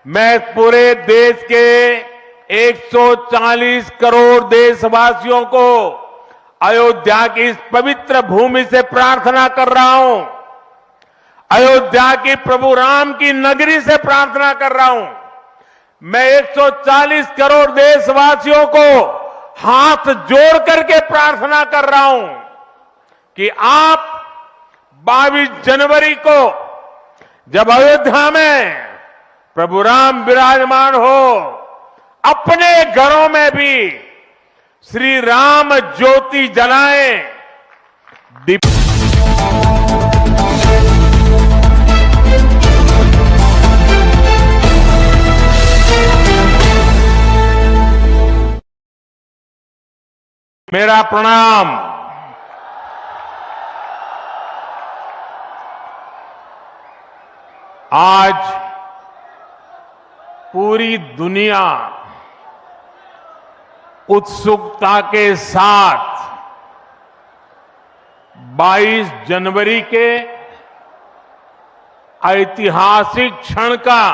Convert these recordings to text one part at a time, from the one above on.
मैं पूरे देश के 140 करोड़ देशवासियों को अयोध्या की इस पवित्र भूमि से प्रार्थना कर रहा हूं। अयोध्या की प्रभु राम की नगरी से प्रार्थना कर रहा हूं। मैं 140 करोड़ देशवासियों को हाथ जोड़ करके प्रार्थना कर रहा हूं कि आप 22 जनवरी को जब अयोध्या में प्रभु राम विराजमान हो, अपने घरों में भी श्री राम ज्योति जलाएं। मेरा प्रणाम। आज पूरी दुनिया उत्सुकता के साथ 22 जनवरी के ऐतिहासिक क्षण का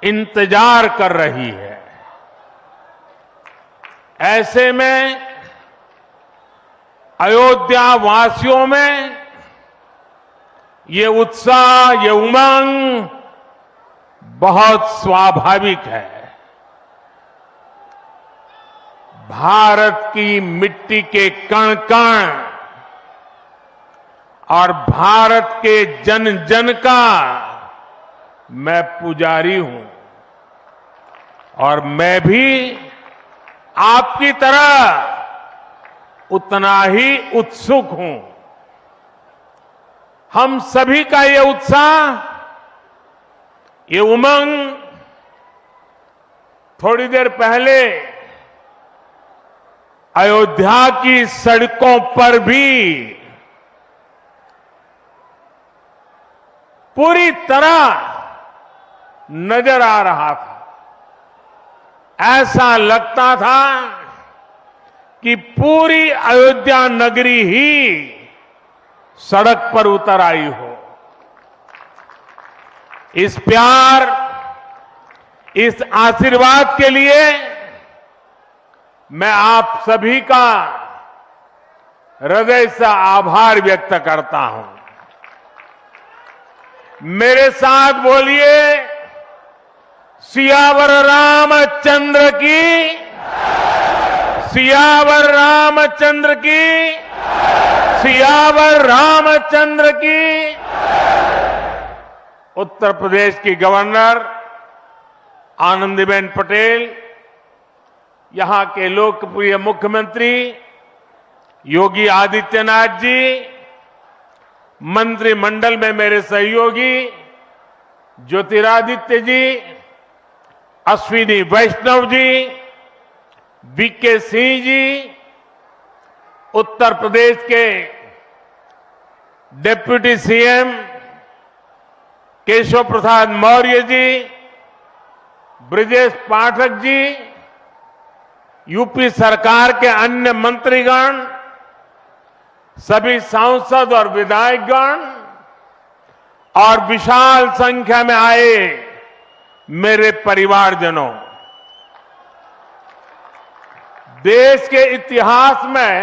इंतजार कर रही है। ऐसे में अयोध्या वासियों में ये उत्साह, ये उमंग बहुत स्वाभाविक है। भारत की मिट्टी के कण कण और भारत के जन जन का मैं पुजारी हूं और मैं भी आपकी तरह उतना ही उत्सुक हूं। हम सभी का ये उत्साह, ये उमंग थोड़ी देर पहले अयोध्या की सड़कों पर भी पूरी तरह नजर आ रहा था। ऐसा लगता था कि पूरी अयोध्या नगरी ही सड़क पर उतर आई हो। इस प्यार, इस आशीर्वाद के लिए मैं आप सभी का हृदय से आभार व्यक्त करता हूं। मेरे साथ बोलिए, सियावर रामचंद्र की, सियावर रामचंद्र की, सियावर रामचंद्र की। उत्तर प्रदेश की गवर्नर आनंदीबेन पटेल, यहां के लोकप्रिय मुख्यमंत्री योगी आदित्यनाथ जी, मंत्रिमंडल में मेरे सहयोगी ज्योतिरादित्य जी, अश्विनी वैष्णव जी, वीके सिंह जी, उत्तर प्रदेश के deputy CM Keshav Prasad Maurya ji, Brajesh Pathak ji, UP सरकार के अन्य मंत्रीगण, सभी सांसद और विधायकगण और विशाल संख्या में आए मेरे परिवारजनों, देश के इतिहास में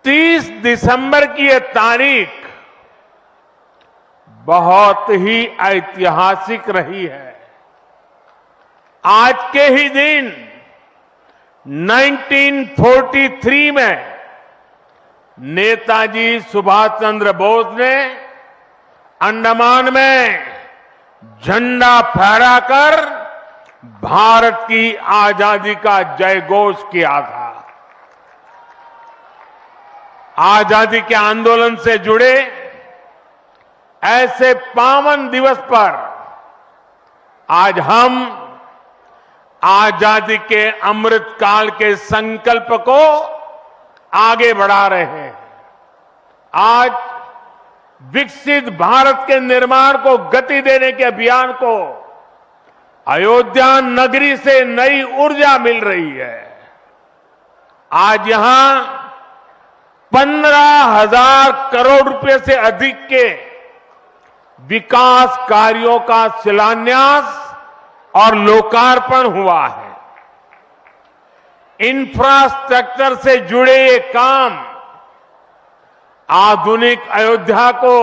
30 दिसंबर की यह तारीख बहुत ही ऐतिहासिक रही है। आज के ही दिन 1943 में नेताजी सुभाष चंद्र बोस ने अंडमान में झंडा फहराकर भारत की आजादी का जयघोष किया था। आजादी के आंदोलन से जुड़े ऐसे पावन दिवस पर आज हम आजादी के अमृत काल के संकल्प को आगे बढ़ा रहे हैं। आज विकसित भारत के निर्माण को गति देने के अभियान को अयोध्या नगरी से नई ऊर्जा मिल रही है। आज यहां 15,000 करोड़ रुपए से अधिक के विकास कार्यों का शिलान्यास और लोकार्पण हुआ है। इंफ्रास्ट्रक्चर से जुड़े ये काम आधुनिक अयोध्या को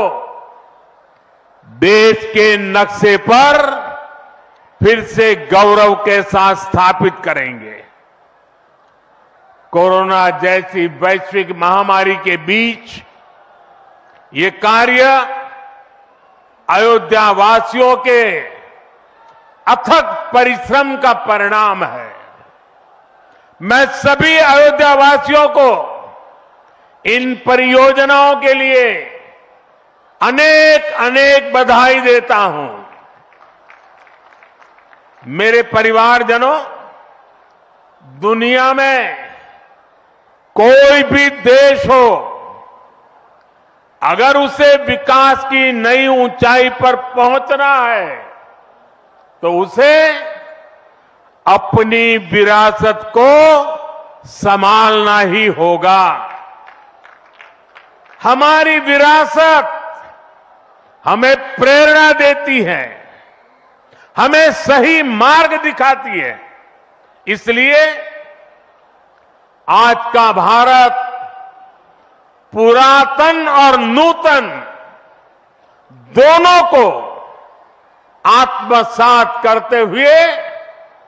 देश के नक्शे पर फिर से गौरव के साथ स्थापित करेंगे। कोरोना जैसी वैश्विक महामारी के बीच ये कार्य अयोध्या वासियों के अथक परिश्रम का परिणाम है। मैं सभी अयोध्या वासियों को इन परियोजनाओं के लिए अनेक अनेक बधाई देता हूं। मेरे परिवारजनों, दुनिया में कोई भी देश हो, अगर उसे विकास की नई ऊंचाई पर पहुंचना है तो उसे अपनी विरासत को संभालना ही होगा। हमारी विरासत हमें प्रेरणा देती है, हमें सही मार्ग दिखाती है। इसलिए आज का भारत पुरातन और नूतन दोनों को आत्मसात करते हुए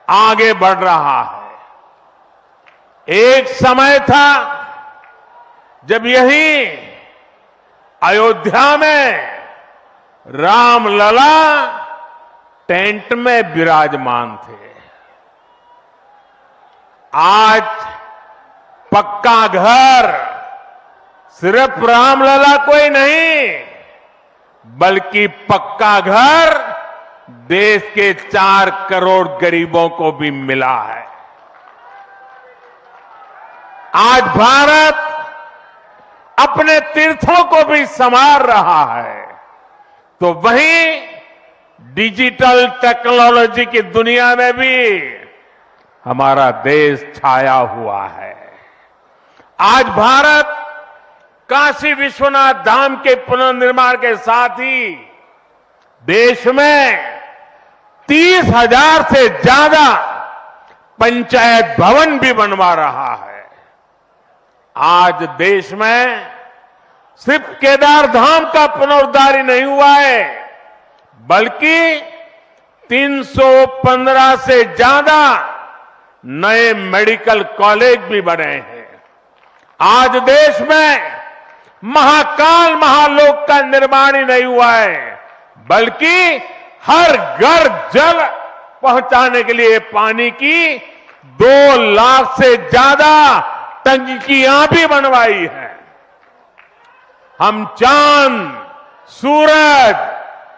आगे बढ़ रहा है। एक समय था जब यही अयोध्या में रामलला टेंट में विराजमान थे। आज पक्का घर सिर्फ रामलला कोई नहीं, बल्कि पक्का घर देश के 4 करोड़ गरीबों को भी मिला है। आज भारत अपने तीर्थों को भी संवार रहा है, तो वहीं डिजिटल टेक्नोलॉजी की दुनिया में भी हमारा देश छाया हुआ है। आज भारत काशी विश्वनाथ धाम के पुनर्निर्माण के साथ ही देश में 30,000 से ज्यादा पंचायत भवन भी बनवा रहा है। आज देश में सिर्फ केदार धाम का पुनरुद्धार ही नहीं हुआ है, बल्कि 315 से ज्यादा नए मेडिकल कॉलेज भी बने हैं। आज देश में महाकाल महालोक का निर्माण ही नहीं हुआ है, बल्कि हर घर जल पहुंचाने के लिए पानी की 2 लाख से ज्यादा टंकियां भी बनवाई है। हम चांद, सूरज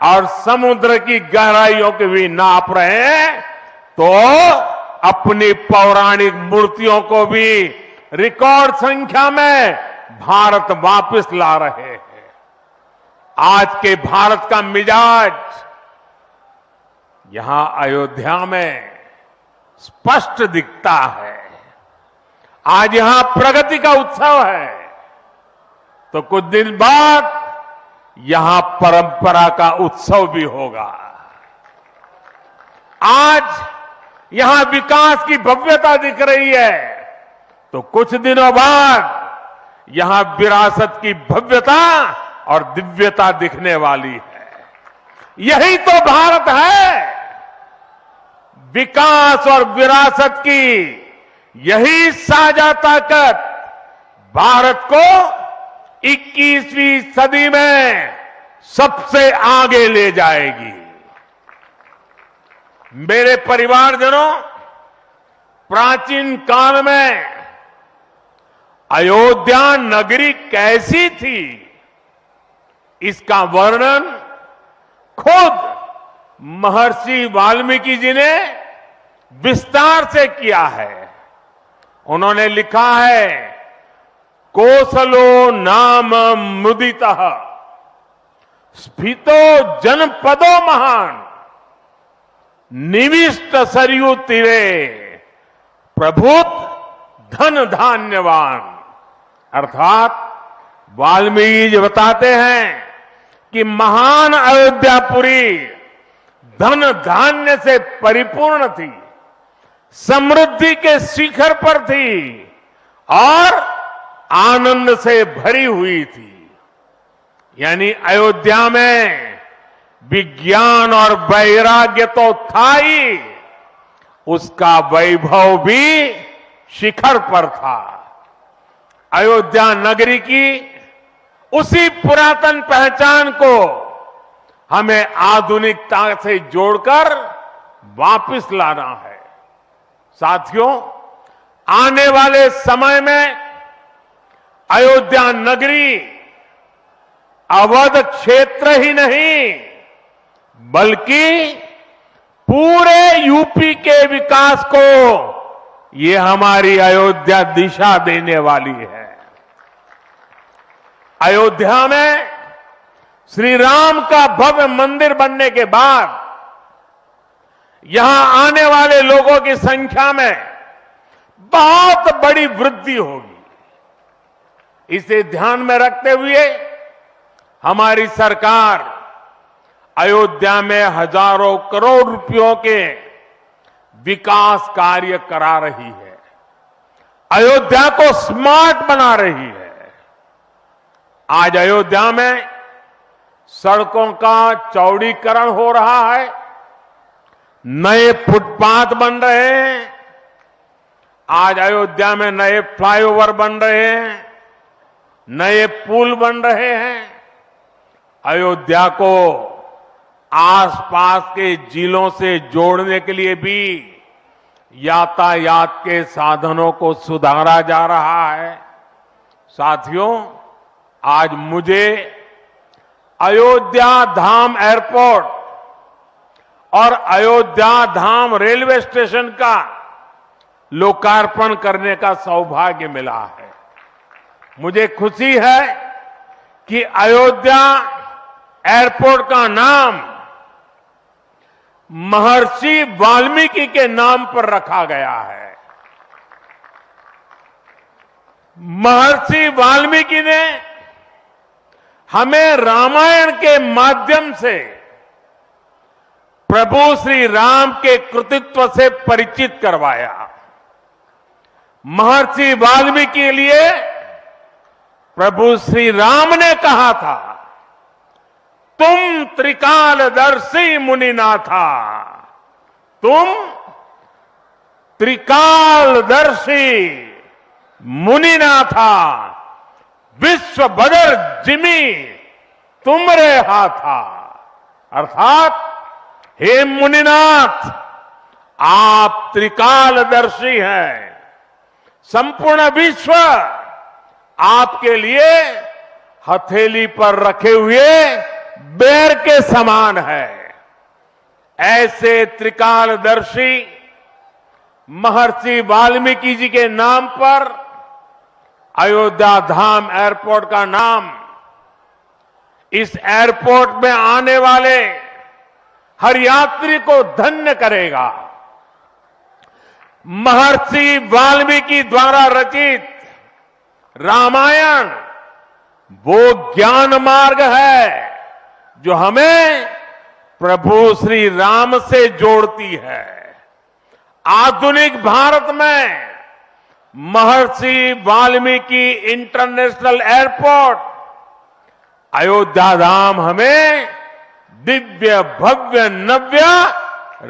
और समुद्र की गहराइयों के भी नाप रहे हैं, तो अपनी पौराणिक मूर्तियों को भी रिकॉर्ड संख्या में भारत वापस ला रहे हैं। आज के भारत का मिजाज यहां अयोध्या में स्पष्ट दिखता है। आज यहां प्रगति का उत्सव है, तो कुछ दिन बाद यहां परंपरा का उत्सव भी होगा। आज यहां विकास की भव्यता दिख रही है, तो कुछ दिनों बाद यहां विरासत की भव्यता और दिव्यता दिखने वाली है। यही तो भारत है। विकास और विरासत की यही साझा ताकत भारत को 21वीं सदी में सबसे आगे ले जाएगी। मेरे परिवारजनों, प्राचीन काल में अयोध्या नगरी कैसी थी, इसका वर्णन खुद महर्षि वाल्मीकि जी ने विस्तार से किया है। उन्होंने लिखा है, कोसलो नाम मुदितः स्फीतो जनपदो महान निविष्ट सरयू तीरे प्रभुत धन धान्यवान। अर्थात वाल्मीकि जी बताते हैं कि महान अयोध्यापुरी धन धान्य से परिपूर्ण थी, समृद्धि के शिखर पर थी और आनंद से भरी हुई थी। यानी अयोध्या में विज्ञान और वैराग्य तो था ही, उसका वैभव भी शिखर पर था। अयोध्या नगरी की उसी पुरातन पहचान को हमें आधुनिकता से जोड़कर वापस लाना है। साथियों, आने वाले समय में अयोध्या नगरी अवध क्षेत्र ही नहीं बल्कि पूरे यूपी के विकास को ये हमारी अयोध्या दिशा देने वाली है। अयोध्या में श्री राम का भव्य मंदिर बनने के बाद यहां आने वाले लोगों की संख्या में बहुत बड़ी वृद्धि होगी। इसे ध्यान में रखते हुए हमारी सरकार अयोध्या में हजारों करोड़ रुपयों के विकास कार्य करा रही है, अयोध्या को स्मार्ट बना रही है। आज अयोध्या में सड़कों का चौड़ीकरण हो रहा है, नए फुटपाथ बन रहे हैं, आज अयोध्या में नए फ्लाईओवर बन रहे हैं, नए पुल बन रहे हैं। अयोध्या को आसपास के जिलों से जोड़ने के लिए भी यातायात के साधनों को सुधारा जा रहा है। साथियों, आज मुझे अयोध्या धाम एयरपोर्ट और अयोध्या धाम रेलवे स्टेशन का लोकार्पण करने का सौभाग्य मिला है। मुझे खुशी है कि अयोध्या एयरपोर्ट का नाम महर्षि वाल्मीकि के नाम पर रखा गया है। महर्षि वाल्मीकि ने हमें रामायण के माध्यम से प्रभु श्री राम के कृतित्व से परिचित करवाया। महर्षि वाल्मीकि के लिए प्रभु श्री राम ने कहा था, तुम त्रिकालदर्शी मुनिनाथा, तुम त्रिकालदर्शी मुनिनाथा, विश्व बदर जिमी तुमरे हाथा। अर्थात हे मुनिनाथ, आप त्रिकालदर्शी हैं, संपूर्ण विश्व आपके लिए हथेली पर रखे हुए बेर के समान है। ऐसे त्रिकालदर्शी महर्षि वाल्मीकि जी के नाम पर अयोध्या धाम एयरपोर्ट का नाम इस एयरपोर्ट में आने वाले हर यात्री को धन्य करेगा। महर्षि वाल्मीकि द्वारा रचित रामायण वो ज्ञान मार्ग है जो हमें प्रभु श्री राम से जोड़ती है। आधुनिक भारत में महर्षि वाल्मीकि इंटरनेशनल एयरपोर्ट अयोध्या धाम हमें दिव्य भव्य नव्य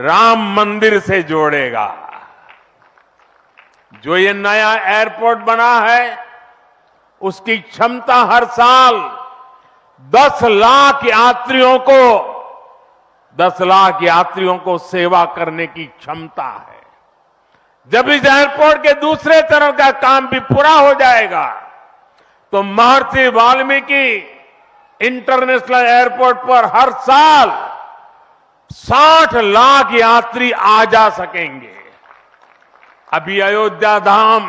राम मंदिर से जोड़ेगा। जो ये नया एयरपोर्ट बना है उसकी क्षमता हर साल 10 लाख यात्रियों को सेवा करने की क्षमता है। जब इस एयरपोर्ट के दूसरे चरण का काम भी पूरा हो जाएगा तो महर्षि वाल्मीकि इंटरनेशनल एयरपोर्ट पर हर साल 60 लाख यात्री आ जा सकेंगे। अभी अयोध्या धाम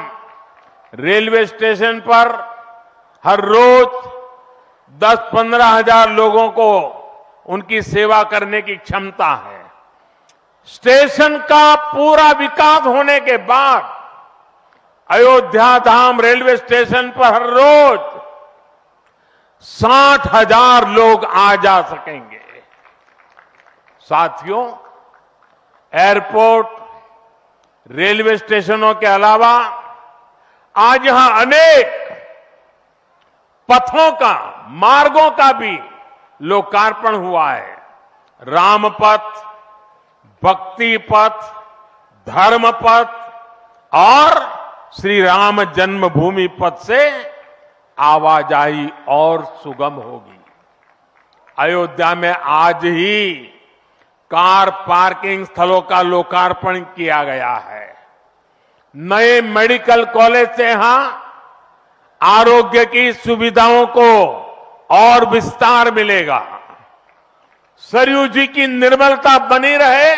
रेलवे स्टेशन पर हर रोज 10-15 हजार लोगों को उनकी सेवा करने की क्षमता है। स्टेशन का पूरा विकास होने के बाद अयोध्या धाम रेलवे स्टेशन पर हर रोज 60,000 लोग आ जा सकेंगे। साथियों, एयरपोर्ट, रेलवे स्टेशनों के अलावा आज यहां अनेक पथों का, मार्गों का भी लोकार्पण हुआ है। राम पथ, भक्ति पथ, धर्म पथ और श्री राम जन्मभूमि पथ से आवाजाही और सुगम होगी। अयोध्या में आज ही कार पार्किंग स्थलों का लोकार्पण किया गया है। नए मेडिकल कॉलेज से यहां आरोग्य की सुविधाओं को और विस्तार मिलेगा। सरयू जी की निर्मलता बनी रहे,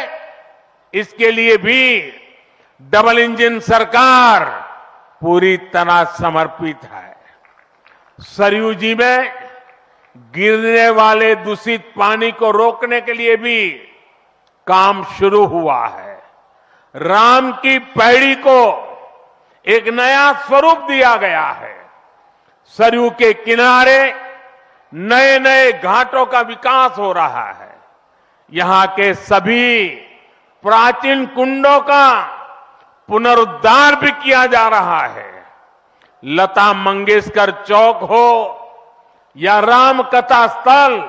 इसके लिए भी डबल इंजन सरकार पूरी तरह समर्पित है। सरयू जी में गिरने वाले दूषित पानी को रोकने के लिए भी काम शुरू हुआ है। राम की पैड़ी को एक नया स्वरूप दिया गया है। सरयू के किनारे नए नए घाटों का विकास हो रहा है। यहां के सभी प्राचीन कुंडों का पुनरुद्धार भी किया जा रहा है। लता मंगेशकर चौक हो या राम कथा स्थल,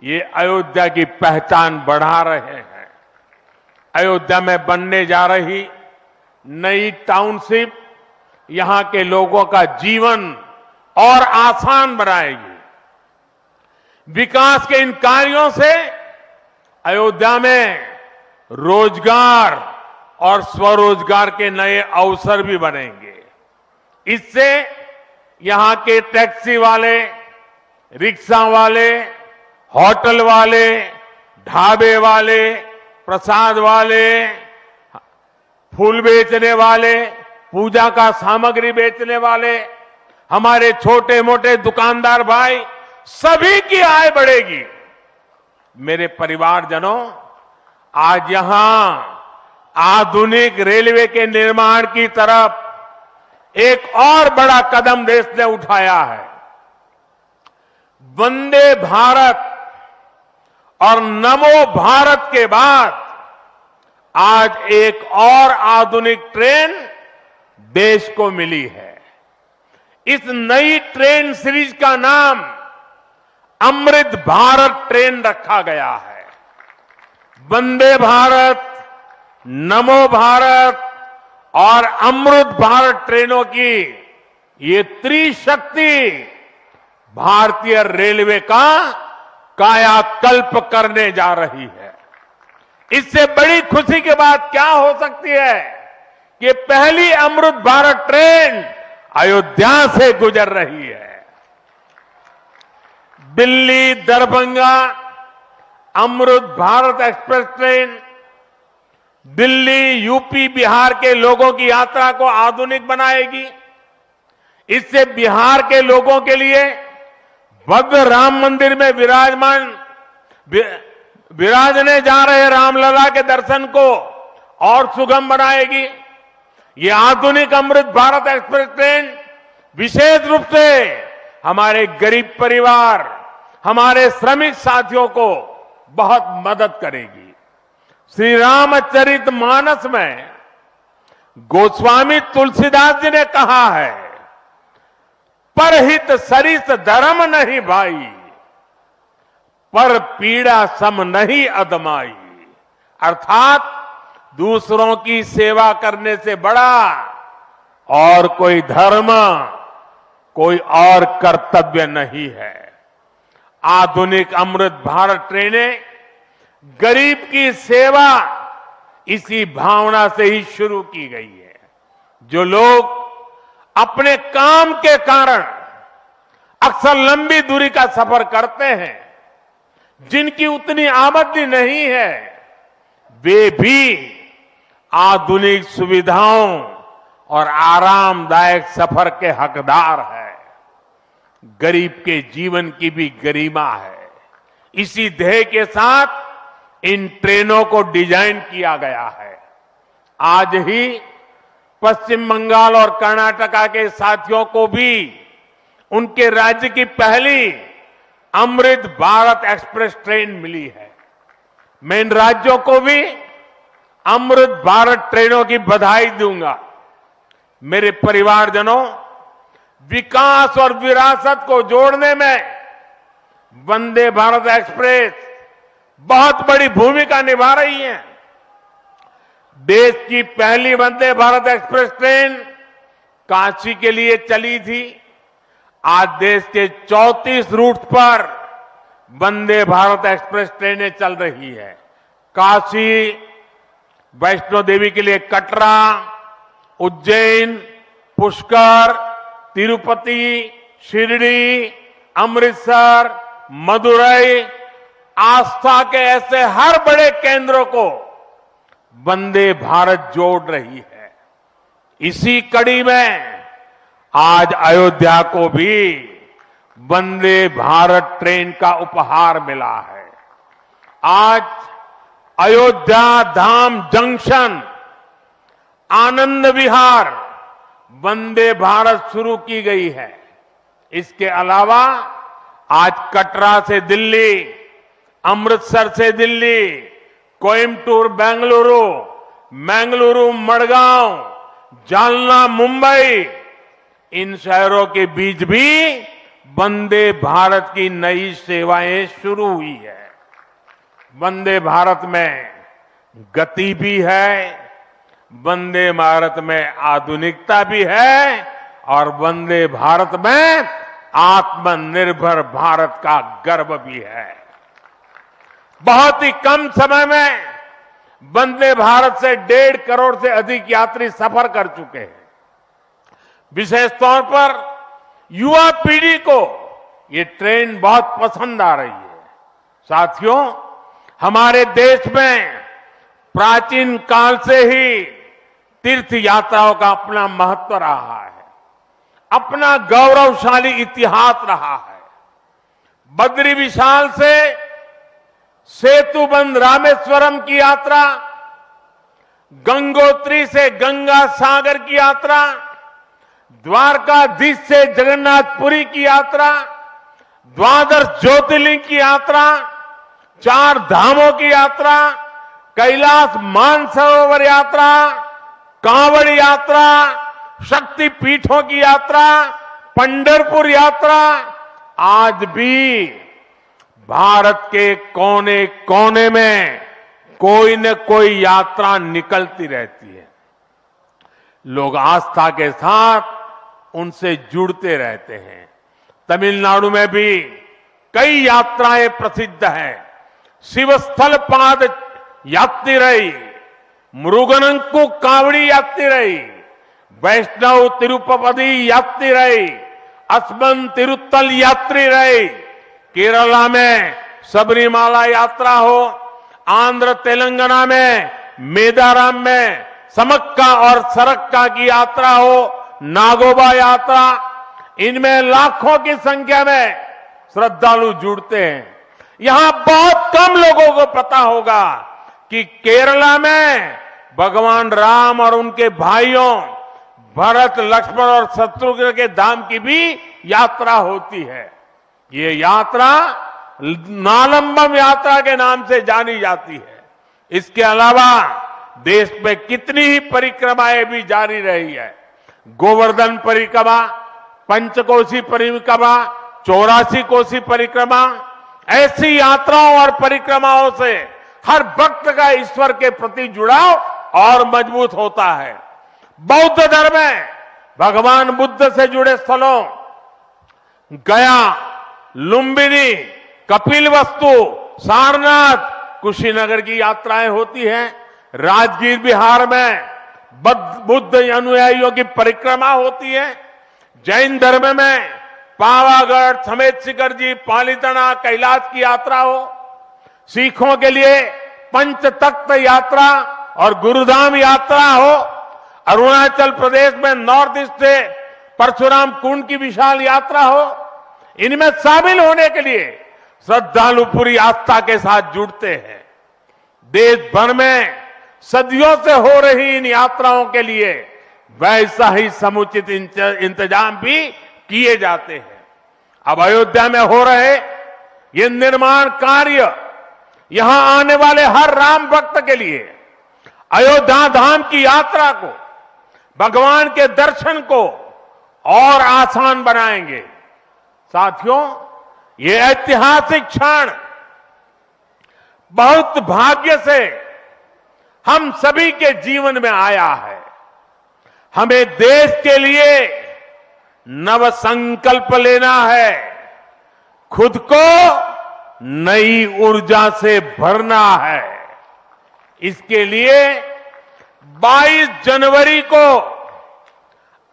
ये अयोध्या की पहचान बढ़ा रहे हैं। अयोध्या में बनने जा रही नई टाउनशिप यहां के लोगों का जीवन और आसान बनाएगी। विकास के इन कार्यों से अयोध्या में रोजगार और स्वरोजगार के नए अवसर भी बनेंगे। इससे यहां के टैक्सी वाले, रिक्शा वाले, होटल वाले, ढाबे वाले, प्रसाद वाले, फूल बेचने वाले, पूजा का सामग्री बेचने वाले, हमारे छोटे मोटे दुकानदार भाई, सभी की आय बढ़ेगी। मेरे परिवारजनों, आज यहां आधुनिक रेलवे के निर्माण की तरफ एक और बड़ा कदम देश ने उठाया है। वंदे भारत और नमो भारत के बाद आज एक और आधुनिक ट्रेन देश को मिली है। इस नई ट्रेन सीरीज का नाम अमृत भारत ट्रेन रखा गया है। वंदे भारत, नमो भारत और अमृत भारत ट्रेनों की ये त्रिशक्ति भारतीय रेलवे का कायाकल्प करने जा रही है। इससे बड़ी खुशी की बात क्या हो सकती है कि पहली अमृत भारत ट्रेन अयोध्या से गुजर रही है। Delhi Darbhanga Amrit Bharat express train Delhi, UP, Bihar के लोगों की यात्रा को आधुनिक बनाएगी। इससे बिहार के लोगों के लिए भव्य राम मंदिर में विराजने जा रहे रामलला के दर्शन को और सुगम बनाएगी। ये आधुनिक अमृत भारत एक्सप्रेस ट्रेन विशेष रूप से हमारे गरीब परिवार, हमारे श्रमिक साथियों को बहुत मदद करेगी। श्री रामचरित मानस में गोस्वामी तुलसीदास जी ने कहा है, परहित सरिस धर्म नहीं भाई, पर पीड़ा सम नहीं अदमाई। अर्थात दूसरों की सेवा करने से बड़ा और कोई धर्म, कोई और कर्तव्य नहीं है। आधुनिक अमृत भारत ट्रेनें गरीब की सेवा इसी भावना से ही शुरू की गई है। जो लोग अपने काम के कारण अक्सर लंबी दूरी का सफर करते हैं, जिनकी उतनी आमदनी नहीं है, वे भी आधुनिक सुविधाओं और आरामदायक सफर के हकदार हैं। गरीब के जीवन की भी गरिमा है। इसी ध्येय के साथ इन ट्रेनों को डिजाइन किया गया है। आज ही पश्चिम बंगाल और कर्नाटका के साथियों को भी उनके राज्य की पहली अमृत भारत एक्सप्रेस ट्रेन मिली है। मैं इन राज्यों को भी अमृत भारत ट्रेनों की बधाई दूंगा। मेरे परिवारजनों, विकास और विरासत को जोड़ने में वंदे भारत एक्सप्रेस बहुत बड़ी भूमिका निभा रही है। देश की पहली वंदे भारत एक्सप्रेस ट्रेन काशी के लिए चली थी। आज देश के 34 रूट पर वंदे भारत एक्सप्रेस ट्रेनें चल रही है। काशी, वैष्णो देवी के लिए कटरा, उज्जैन, पुष्कर, तिरुपति, शिरडी, अमृतसर, मदुरई, आस्था के ऐसे हर बड़े केंद्रों को वंदे भारत जोड़ रही है। इसी कड़ी में आज अयोध्या को भी वंदे भारत ट्रेन का उपहार मिला है। आज अयोध्या धाम जंक्शन, आनंद विहार वंदे भारत शुरू की गई है। इसके अलावा आज कटरा से दिल्ली, अमृतसर से दिल्ली, कोयम्बटूर बेंगलुरु, मंगलुरु मडगांव, जालना मुंबई, इन शहरों के बीच भी वंदे भारत की नई सेवाएं शुरू हुई है। वंदे भारत में गति भी है, वंदे भारत में आधुनिकता भी है और वंदे भारत में आत्मनिर्भर भारत का गर्व भी है। बहुत ही कम समय में वंदे भारत से 1.5 करोड़ से अधिक यात्री सफर कर चुके हैं। विशेष तौर पर युवा पीढ़ी को ये ट्रेन बहुत पसंद आ रही है। साथियों, हमारे देश में प्राचीन काल से ही तीर्थ यात्राओं का अपना महत्व रहा है, अपना गौरवशाली इतिहास रहा है। बद्री विशाल से सेतुबंध रामेश्वरम की यात्रा, गंगोत्री से गंगा सागर की यात्रा, द्वारकाधीश से जगन्नाथपुरी की यात्रा, द्वादश ज्योतिर्लिंग की यात्रा, 4 धामों की यात्रा, कैलाश मानसरोवर यात्रा, कांवड़ यात्रा, शक्ति पीठों की यात्रा, पंढरपुर यात्रा, आज भी भारत के कोने कोने में कोई न कोई यात्रा निकलती रहती है। लोग आस्था के साथ उनसे जुड़ते रहते हैं। तमिलनाडु में भी कई यात्राएं प्रसिद्ध हैं। शिवस्थल पाद यात्रिरई, मुरुगनंकु कावड़ी यात्रिरई, वैष्णव तिरुपति यात्रिरई, अस्मन तिरुत्तल यात्रिरई, केरला में सबरीमाला यात्रा हो, आंध्र तेलंगाना में मेदाराम में समक्का और सरक्का की यात्रा हो, नागोबा यात्रा, इनमें लाखों की संख्या में श्रद्धालु जुड़ते हैं। यहां बहुत कम लोगों को पता होगा कि केरला में भगवान राम और उनके भाइयों भरत, लक्ष्मण और शत्रुघ्न के धाम की भी यात्रा होती है। ये यात्रा नालंबम यात्रा के नाम से जानी जाती है। इसके अलावा देश में कितनी ही परिक्रमाएं भी जारी रही है। गोवर्धन परिक्रमा, पंचकोशी परिक्रमा, 84 कोसी परिक्रमा, ऐसी यात्राओं और परिक्रमाओं से हर भक्त का ईश्वर के प्रति जुड़ाव और मजबूत होता है। बौद्ध धर्म में भगवान बुद्ध से जुड़े स्थलों गया, लुम्बिनी, कपिलवस्तु, सारनाथ, कुशीनगर की यात्राएं होती हैं। राजगीर बिहार में बुद्ध अनुयायियों की परिक्रमा होती है। जैन धर्म में पावागढ़, समेत शिखर जी, पालीताना, कैलाश की यात्रा हो। सिखों के लिए पंच तख्त यात्रा और गुरुधाम यात्रा हो। अरुणाचल प्रदेश में नॉर्थ ईस्ट से परशुराम कुंड की विशाल यात्रा हो। इनमें शामिल होने के लिए श्रद्धालु पूरी आस्था के साथ जुड़ते हैं। देश भर में सदियों से हो रही इन यात्राओं के लिए वैसा ही समुचित इंतजाम भी किए जाते हैं। अब अयोध्या में हो रहे ये निर्माण कार्य यहां आने वाले हर राम भक्त के लिए अयोध्या धाम की यात्रा को, भगवान के दर्शन को और आसान बनाएंगे। साथियों, ये ऐतिहासिक क्षण बहुत भाग्य से हम सभी के जीवन में आया है। हमें देश के लिए नव संकल्प लेना है, खुद को नई ऊर्जा से भरना है। इसके लिए 22 जनवरी को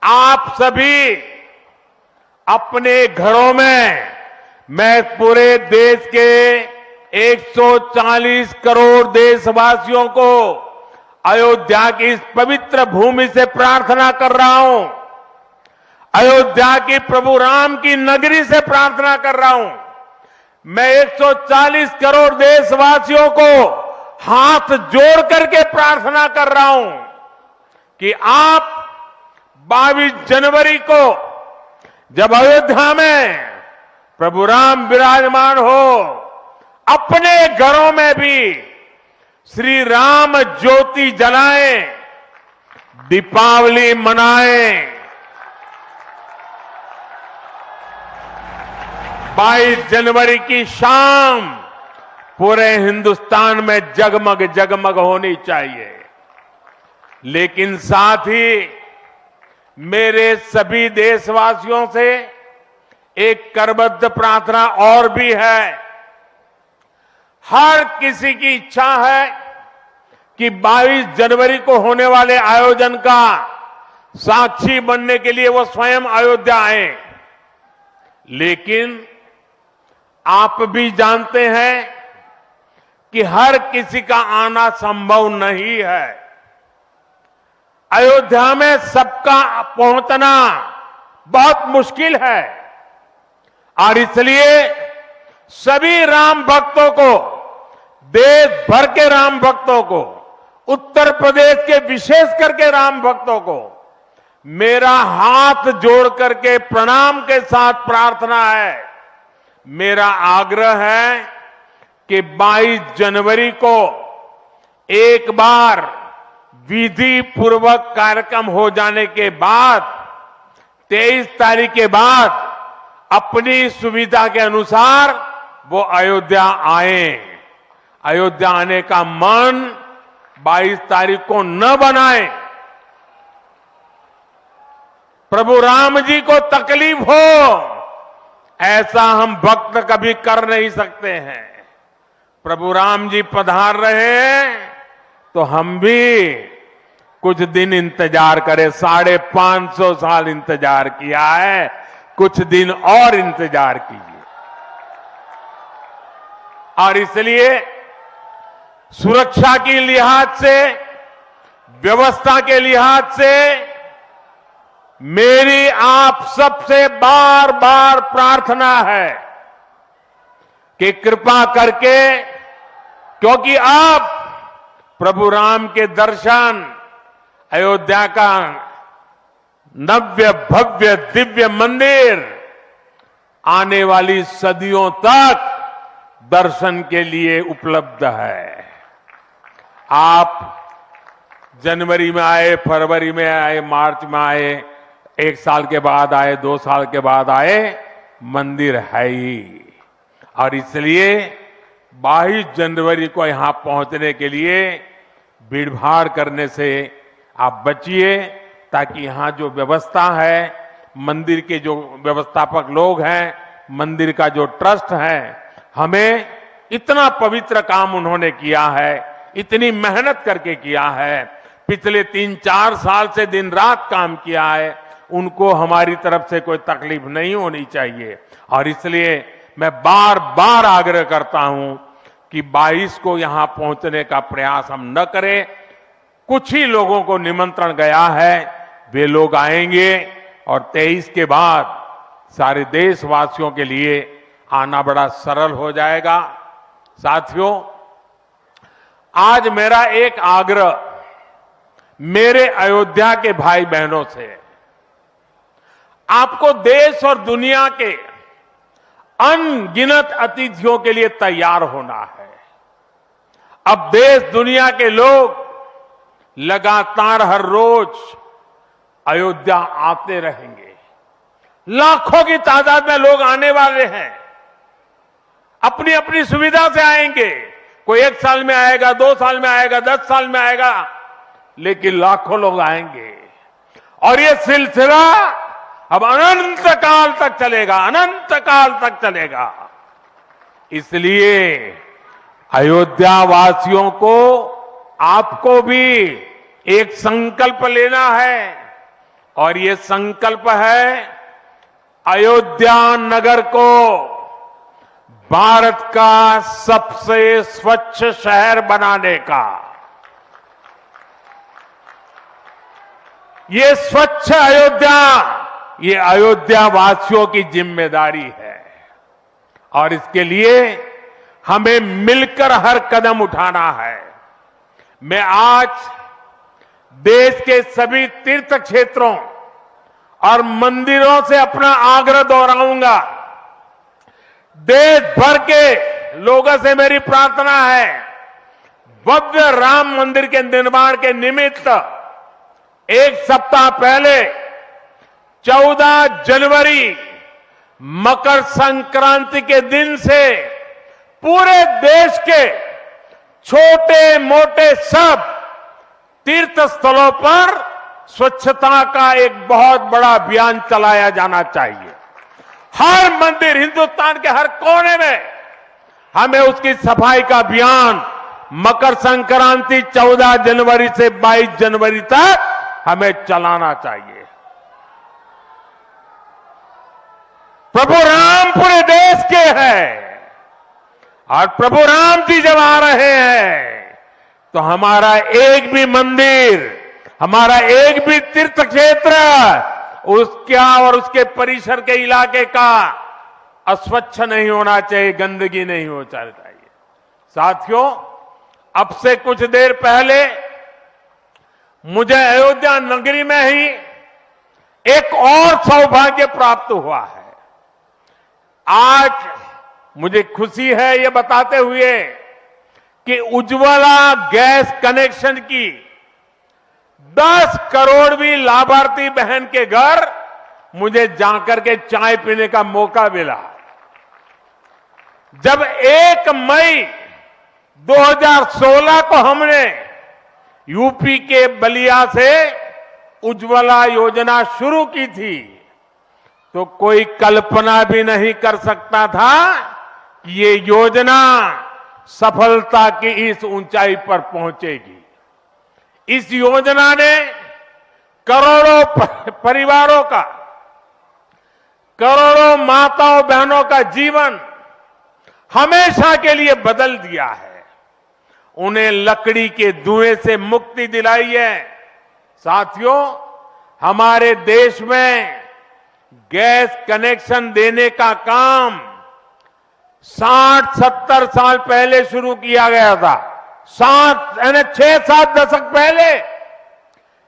आप सभी अपने घरों में, मैं पूरे देश के 140 करोड़ देशवासियों को अयोध्या की इस पवित्र भूमि से प्रार्थना कर रहा हूं, अयोध्या की प्रभु राम की नगरी से प्रार्थना कर रहा हूं। मैं 140 करोड़ देशवासियों को हाथ जोड़ करके प्रार्थना कर रहा हूं कि आप 22 जनवरी को जब अयोध्या में प्रभु राम विराजमान हो, अपने घरों में भी श्री राम ज्योति जलाएं, दीपावली मनाएं। 22 जनवरी की शाम पूरे हिंदुस्तान में जगमग जगमग होनी चाहिए। लेकिन साथ ही मेरे सभी देशवासियों से एक करबद्ध प्रार्थना और भी है। हर किसी की इच्छा है कि 22 जनवरी को होने वाले आयोजन का साक्षी बनने के लिए वो स्वयं अयोध्या आए। लेकिन आप भी जानते हैं कि हर किसी का आना संभव नहीं है। अयोध्या में सबका पहुंचना बहुत मुश्किल है और इसलिए सभी राम भक्तों को, देश भर के राम भक्तों को, उत्तर प्रदेश के विशेष करके राम भक्तों को मेरा हाथ जोड़ करके प्रणाम के साथ प्रार्थना है, मेरा आग्रह है कि 22 जनवरी को एक बार विधि पूर्वक कार्यक्रम हो जाने के बाद 23 तारीख के बाद अपनी सुविधा के अनुसार वो अयोध्या आए। अयोध्या आने का मन 22 तारीख को न बनाए। प्रभु राम जी को तकलीफ हो ऐसा हम भक्त कभी कर नहीं सकते हैं। प्रभु राम जी पधार रहे हैं तो हम भी कुछ दिन इंतजार करें। 550 साल इंतजार किया है, कुछ दिन और इंतजार कीजिए। और इसलिए सुरक्षा के लिहाज से, व्यवस्था के लिहाज से मेरी आप सबसे बार बार प्रार्थना है कि कृपा करके, क्योंकि आप प्रभु राम के दर्शन, अयोध्या का नव्य भव्य दिव्य मंदिर आने वाली सदियों तक दर्शन के लिए उपलब्ध है। आप जनवरी में आए, फरवरी में आए, मार्च में आए, 1 साल के बाद आए, 2 साल के बाद आए, मंदिर है ही। और इसलिए 22 जनवरी को यहां पहुंचने के लिए भीड़भाड़ करने से आप बचिए, ताकि यहां जो व्यवस्था है, मंदिर के जो व्यवस्थापक लोग हैं, मंदिर का जो ट्रस्ट है, हमें इतना पवित्र काम उन्होंने किया है, इतनी मेहनत करके किया है, पिछले 3-4 साल से दिन रात काम किया है, उनको हमारी तरफ से कोई तकलीफ नहीं होनी चाहिए। और इसलिए मैं बार बार आग्रह करता हूं कि 22 को यहां पहुंचने का प्रयास हम न करें। कुछ ही लोगों को निमंत्रण गया है, वे लोग आएंगे और 23 के बाद सारे देशवासियों के लिए आना बड़ा सरल हो जाएगा। साथियों, आज मेरा एक आग्रह मेरे अयोध्या के भाई बहनों से, आपको देश और दुनिया के अनगिनत अतिथियों के लिए तैयार होना है। अब देश दुनिया के लोग लगातार हर रोज अयोध्या आते रहेंगे। लाखों की तादाद में लोग आने वाले हैं। अपनी अपनी सुविधा से आएंगे। कोई 1 साल में आएगा, 2 साल में आएगा, 10 साल में आएगा, लेकिन लाखों लोग आएंगे। और ये सिलसिला अब अनंत काल तक चलेगा, अनंत काल तक चलेगा। इसलिए अयोध्या वासियों को, आपको भी एक संकल्प लेना है, और ये संकल्प है अयोध्या नगर को भारत का सबसे स्वच्छ शहर बनाने का। ये स्वच्छ अयोध्या, ये अयोध्या वासियों की जिम्मेदारी है, और इसके लिए हमें मिलकर हर कदम उठाना है। मैं आज देश के सभी तीर्थ क्षेत्रों और मंदिरों से अपना आग्रह दोहराऊंगा। देश भर के लोगों से मेरी प्रार्थना है, भव्य राम मंदिर के निर्माण के निमित्त 1 सप्ताह पहले 14 जनवरी मकर संक्रांति के दिन से पूरे देश के छोटे मोटे सब तीर्थ स्थलों पर स्वच्छता का एक बहुत बड़ा अभियान चलाया जाना चाहिए। हर मंदिर, हिंदुस्तान के हर कोने में हमें उसकी सफाई का अभियान मकर संक्रांति 14 जनवरी से 22 जनवरी तक हमें चलाना चाहिए। प्रभु राम पूरे देश के हैं, और प्रभु राम जी जब आ रहे हैं तो हमारा एक भी मंदिर, हमारा एक भी तीर्थ क्षेत्र उसका और उसके परिसर के इलाके का अस्वच्छ नहीं होना चाहिए, गंदगी नहीं होना चाहिए। साथियों, अब से कुछ देर पहले मुझे अयोध्या नगरी में ही एक और सौभाग्य प्राप्त हुआ है। आज मुझे खुशी है ये बताते हुए कि उज्ज्वला गैस कनेक्शन की 10 करोड़वीं लाभार्थी बहन के घर मुझे जाकर के चाय पीने का मौका मिला। जब 1 मई 2016 को हमने यूपी के बलिया से उज्ज्वला योजना शुरू की थी, तो कोई कल्पना भी नहीं कर सकता था कि ये योजना सफलता की इस ऊंचाई पर पहुंचेगी। इस योजना ने करोड़ों परिवारों का, करोड़ों माताओं बहनों का जीवन हमेशा के लिए बदल दिया है। उन्हें लकड़ी के धुएं से मुक्ति दिलाई है। साथियों, हमारे देश में गैस कनेक्शन देने का काम 60-70 साल पहले शुरू किया गया था, 6-7 दशक पहले।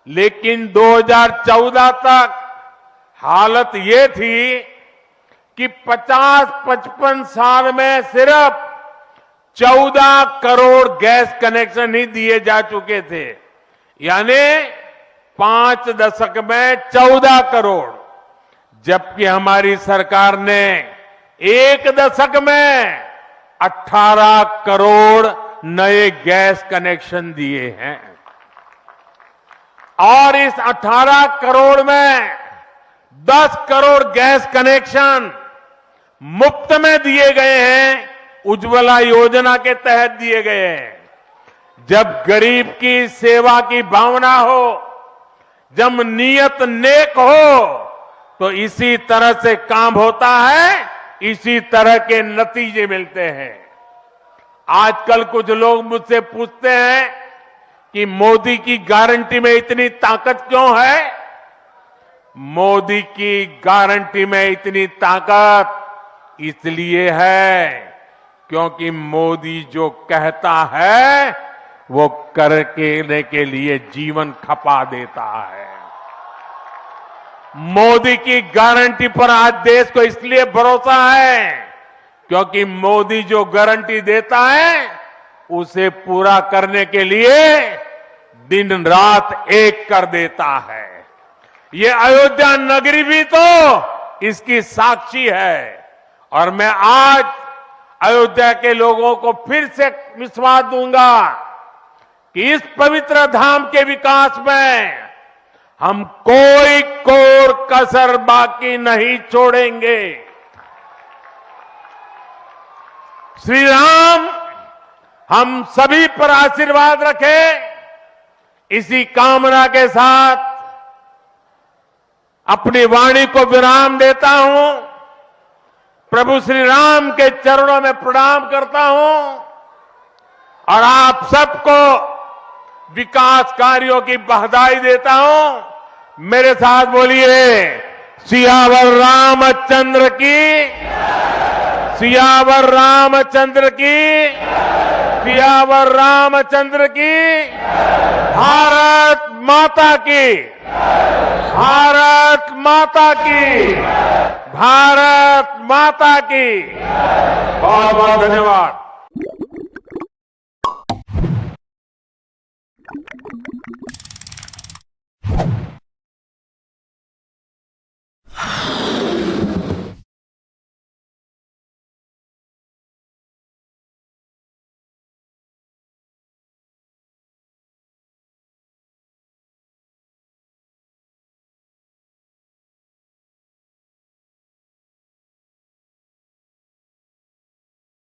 लेकिन 2014 तक हालत ये थी कि 50-55 साल में सिर्फ 14 करोड़ गैस कनेक्शन ही दिए जा चुके थे, यानी 5 दशक में 14 करोड़, जबकि हमारी सरकार ने 1 दशक में 18 करोड़ नए गैस कनेक्शन दिए हैं। और इस 18 करोड़ में 10 करोड़ गैस कनेक्शन मुफ्त में दिए गए हैं, उज्ज्वला योजना के तहत दिए गए हैं। जब गरीब की सेवा की भावना हो, जब नीयत नेक हो, तो इसी तरह से काम होता है, इसी तरह के नतीजे मिलते हैं। आजकल कुछ लोग मुझसे पूछते हैं कि मोदी की गारंटी में इतनी ताकत क्यों है? मोदी की गारंटी में इतनी ताकत इसलिए है क्योंकि मोदी जो कहता है वो करने के लिए जीवन खपा देता है। मोदी की गारंटी पर आज देश को इसलिए भरोसा है क्योंकि मोदी जो गारंटी देता है उसे पूरा करने के लिए दिन रात एक कर देता है। ये अयोध्या नगरी भी तो इसकी साक्षी है। और मैं आज अयोध्या के लोगों को फिर से विश्वास दूंगा कि इस पवित्र धाम के विकास में हम कोई कोर कसर बाकी नहीं छोड़ेंगे। श्री राम हम सभी पर आशीर्वाद रखें, इसी कामना के साथ अपनी वाणी को विराम देता हूं। प्रभु श्री राम के चरणों में प्रणाम करता हूं और आप सबको विकास कार्यों की बधाई देता हूं। मेरे साथ बोलिए, सियावर रामचंद्र की, सियावर रामचंद्र की, सियावर रामचंद्र की। भारत माता की, भारत माता की, भारत माता की। बहुत बहुत धन्यवाद।